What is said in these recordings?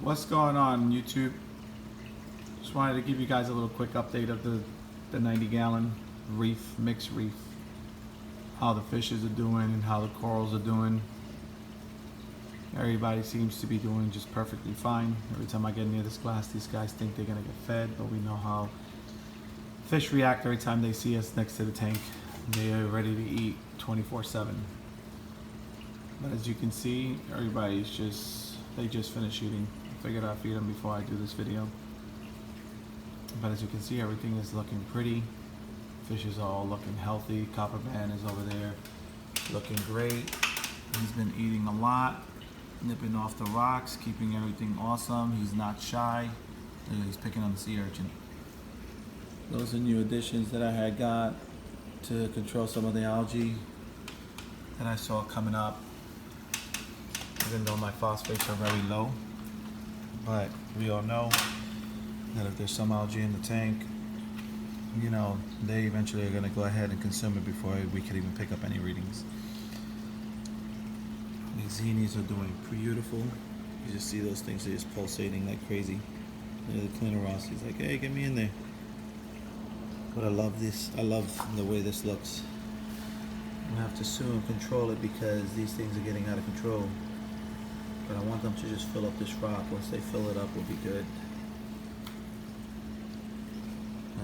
What's going on YouTube? Just wanted to give you guys a little quick update of the 90-gallon mixed reef, how the fishes are doing and how the corals are doing. Everybody seems to be doing just perfectly fine. Every time I get near this glass, these guys think they're gonna get fed, but we know how fish react every time they see us next to the tank. They are ready to eat 24/7. But as you can see, they just finished eating. I figured I'd feed them before I do this video. But as you can see, everything is looking pretty. Fishes are all looking healthy. Copper band is over there looking great. He's been eating a lot, nipping off the rocks, keeping everything awesome. He's not shy. He's picking on the sea urchin. Those are new additions that I had got to control some of the algae that I saw coming up. Even though my phosphates are very low, but we all know that if there's some algae in the tank, you know, they eventually are going to go ahead and consume it before we could even pick up any readings. These zinies are doing beautiful. You just see those things, they're just pulsating like crazy. Look at the clinoros, he's like, hey, get me in there. But I love this. I love the way this looks. I have to soon control it because these things are getting out of control. But I want them to just fill up this rock. Once they fill it up, will be good.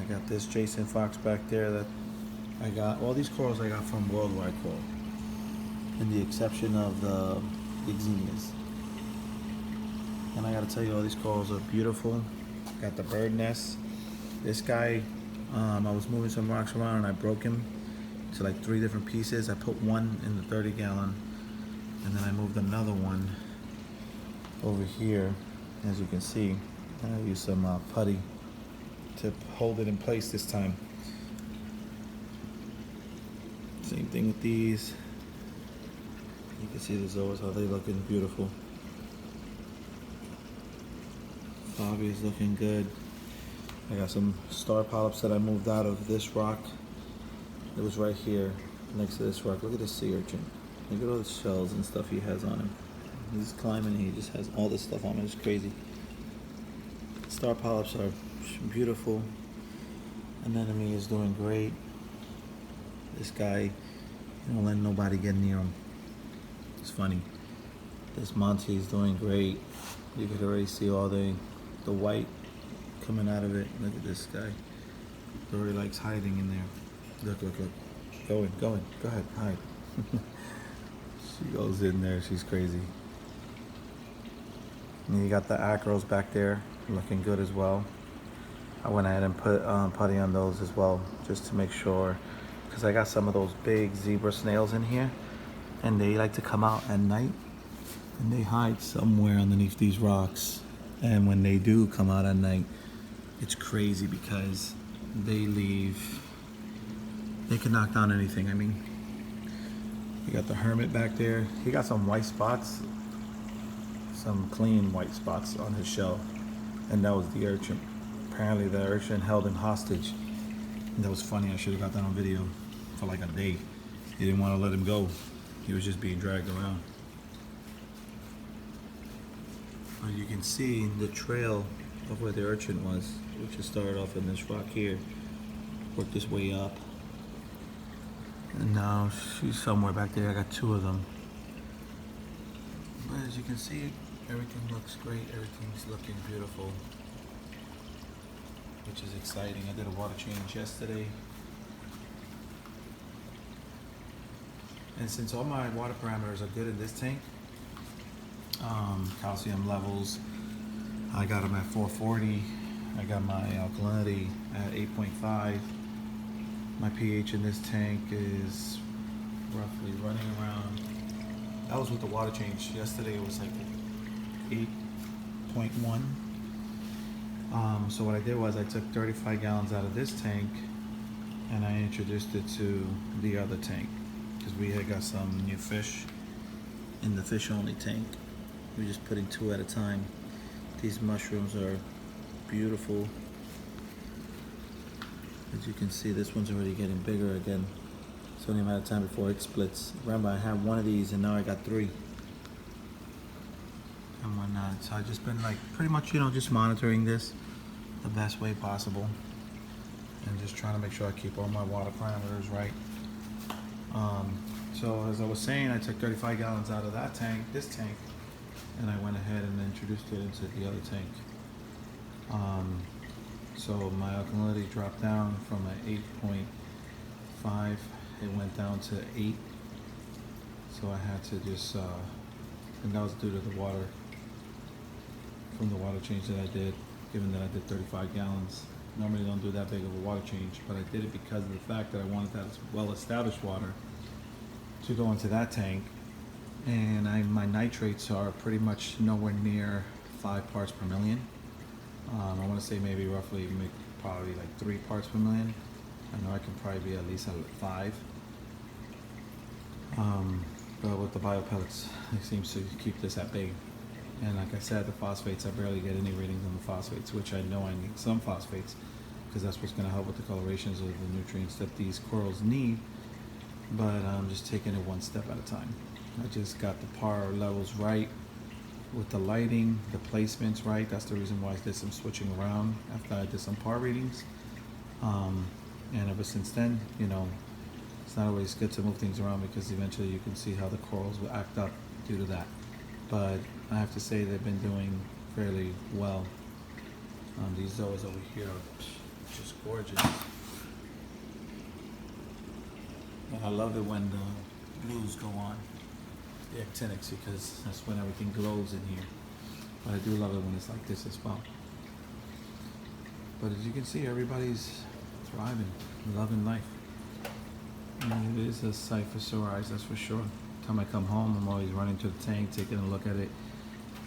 I got this Jason Fox back there that I got. All these corals I got from Worldwide Coral, in the exception of the Xenias. And I gotta tell you, all these corals are beautiful. Got the bird nest. This guy, I was moving some rocks around and I broke him to like 3 different pieces. I put one in the 30-gallon, and then I moved another one over here. As you can see, I used some putty to hold it in place this time. Same thing with these. You can see the zoas, how they looking beautiful. Bobby is looking good. I got some star polyps that I moved out of this rock. It was right here next to this rock. Look at this sea urchin. Look at all the shells and stuff he has on him. He's climbing and he just has all this stuff on him. It's crazy. Star polyps are beautiful. Anemone is doing great. This guy, you don't let nobody get near him. It's funny. This Monty is doing great. You could already see all the white coming out of it. Look at this guy. Dory likes hiding in there. Look, look, look. Go ahead, hide. She goes in there, she's crazy. And you got the acros back there, looking good as well. I went ahead and put putty on those as well, just to make sure, because I got some of those big zebra snails in here, and they like to come out at night, and they hide somewhere underneath these rocks. And when they do come out at night, it's crazy because they can knock down anything. I mean, you got the hermit back there. He got some white spots, some clean white spots on his shell, and that was the urchin. Apparently the urchin held him hostage. And that was funny. I should have got that on video for like a day. He didn't want to let him go. He was just being dragged around. But you can see the trail of where the urchin was, which has started off in this rock here, worked his way up, and now she's somewhere back there. I got 2 of them. But as you can see, everything looks great. Everything's looking beautiful, which is exciting. I did a water change yesterday. And since all my water parameters are good in this tank, calcium levels, I got them at 440. I got my alkalinity at 8.5. My pH in this tank is roughly running around, that was with the water change. Yesterday it was like 8.1. So what I did was I took 35 gallons out of this tank and I introduced it to the other tank because we had got some new fish in the fish only tank. We're just putting 2 at a time. These mushrooms are beautiful. As you can see, this one's already getting bigger again. It's only a matter of time before it splits. Remember, I had 1 of these and now I got 3. and whatnot. So I've just been like pretty much, just monitoring this the best way possible, and just trying to make sure I keep all my water parameters right. So as I was saying, I took 35 gallons out of this tank, and I went ahead and introduced it into the other tank. So my alkalinity dropped down from an 8.5, it went down to 8. So I had to just, and that was due to the water, from the water change that I did, given that I did 35 gallons. Normally I don't do that big of a water change, but I did it because of the fact that I wanted that well-established water to go into that tank. And my nitrates are pretty much nowhere near 5 parts per million. I want to say maybe roughly, probably like 3 parts per million. I know I can probably be at least at 5. But with the biopellets, it seems to keep this at bay. And like I said, the phosphates, I barely get any readings on the phosphates, which I know I need some phosphates, because that's what's going to help with the colorations of the nutrients that these corals need. But I'm just taking it one step at a time. I just got the par levels right with the lighting, the placements right. That's the reason why I did some switching around after I did some par readings. And ever since then, it's not always good to move things around, because eventually you can see how the corals will act up due to that. But I have to say they've been doing fairly well. These zoas over here are just gorgeous. And I love it when the blues go on, the actinics, because that's when everything glows in here. But I do love it when it's like this as well. But as you can see, everybody's thriving, loving life. And it is a sight for sore eyes, that's for sure. Every time I come home, I'm always running to the tank, taking a look at it.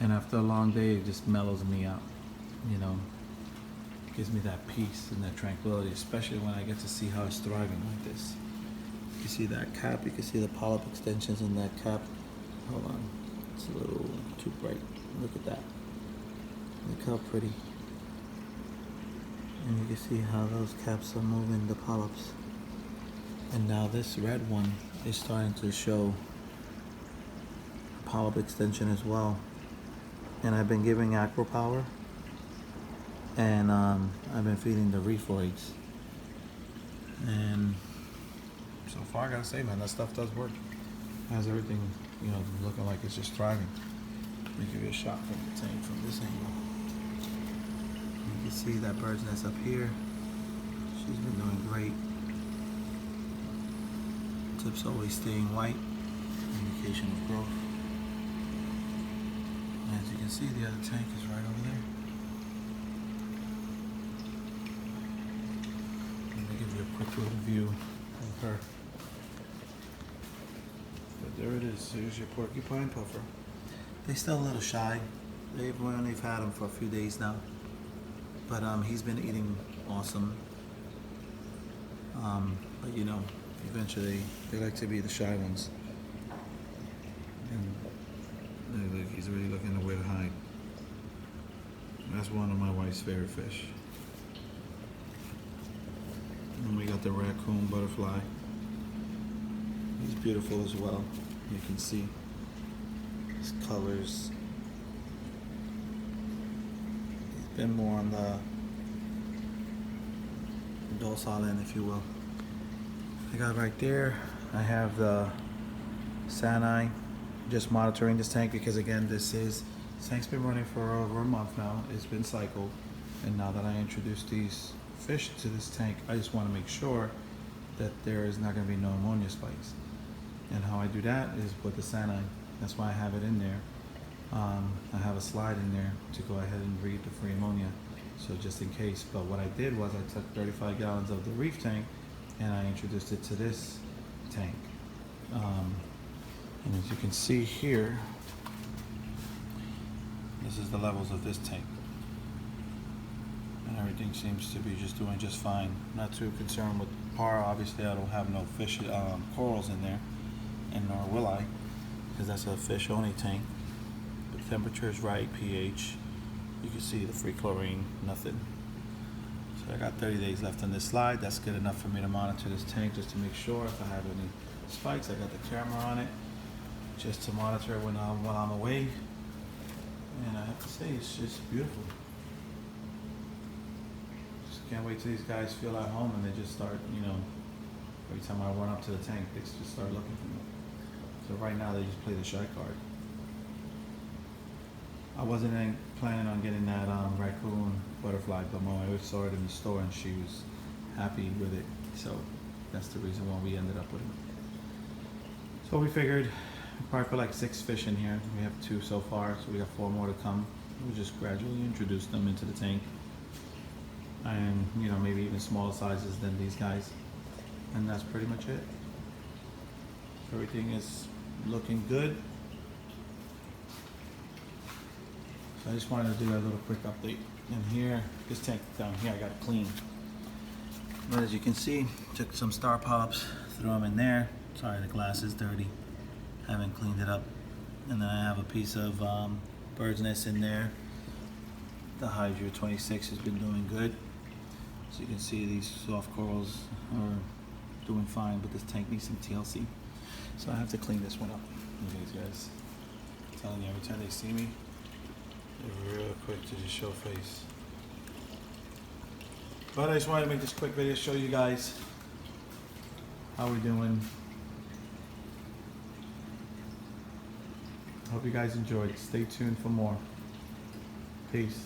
And after a long day, it just mellows me out, Gives me that peace and that tranquility, especially when I get to see how it's thriving like this. You see that cap, you can see the polyp extensions in that cap. Hold on, it's a little too bright. Look at that. Look how pretty. And you can see how those caps are moving, the polyps. And now this red one is starting to show polyp extension as well. And I've been giving Acro Power, and I've been feeding the reefoids. And so far, I gotta say, man, that stuff does work. Has everything, looking like it's just thriving. Let me give you a shot from the tank from this angle. You can see that bird's nest up here. She's been doing great. Tips always staying white, indication of growth. As you can see, the other tank is right over there. Let me give you a quick little view of her. But there it is. Here's your porcupine puffer. They're still a little shy. They've had him for a few days now. But he's been eating awesome. But eventually they like to be the shy ones. And look, he's really looking nowhere to hide. That's one of my wife's favorite fish. And we got the raccoon butterfly. He's beautiful as well. You can see his colors. He's been more on the docile end, if you will. I got right there, I have the Sanai, just monitoring this tank, because again, this tank's been running for over a month now. It's been cycled, and now that I introduced these fish to this tank, I just want to make sure that there is not going to be no ammonia spikes. And how I do that is with the Sanai. That's why I have it in there. I have a slide in there to go ahead and read the free ammonia, so just in case. But what I did was I took 35 gallons of the Reef Tank and I introduced it to this tank. And as you can see here, this is the levels of this tank. And everything seems to be just doing just fine. Not too concerned with par. Obviously I don't have no fish, corals in there, and nor will I, because that's a fish only tank. The temperature is right, pH. You can see the free chlorine, nothing. So I got 30 days left on this slide. That's good enough for me to monitor this tank, just to make sure if I have any spikes. I got the camera on it just to monitor while I'm away. And I have to say, it's just beautiful. Just can't wait till these guys feel at home and they just start, every time I run up to the tank, they just start looking for me. So right now they just play the shy card. I wasn't planning on getting that raccoon butterfly, but my wife saw it in the store and she was happy with it. So that's the reason why we ended up with it. So we figured we probably put like 6 fish in here. We have 2 so far, so we got 4 more to come. We'll just gradually introduce them into the tank. And maybe even smaller sizes than these guys. And that's pretty much it. Everything is looking good. So I just wanted to do a little quick update. And here, this tank down here, I got to clean. But as you can see, took some star pops, threw them in there. Sorry, the glass is dirty. Haven't cleaned it up. And then I have a piece of bird's nest in there. The Hydra 26 has been doing good. So you can see these soft corals are doing fine, but this tank needs some TLC. So I have to clean this one up. These guys, I'm telling you, every time they see me, they're real quick to just show face. But I just wanted to make this quick video, show you guys how we're doing. Hope you guys enjoyed. Stay tuned for more. Peace.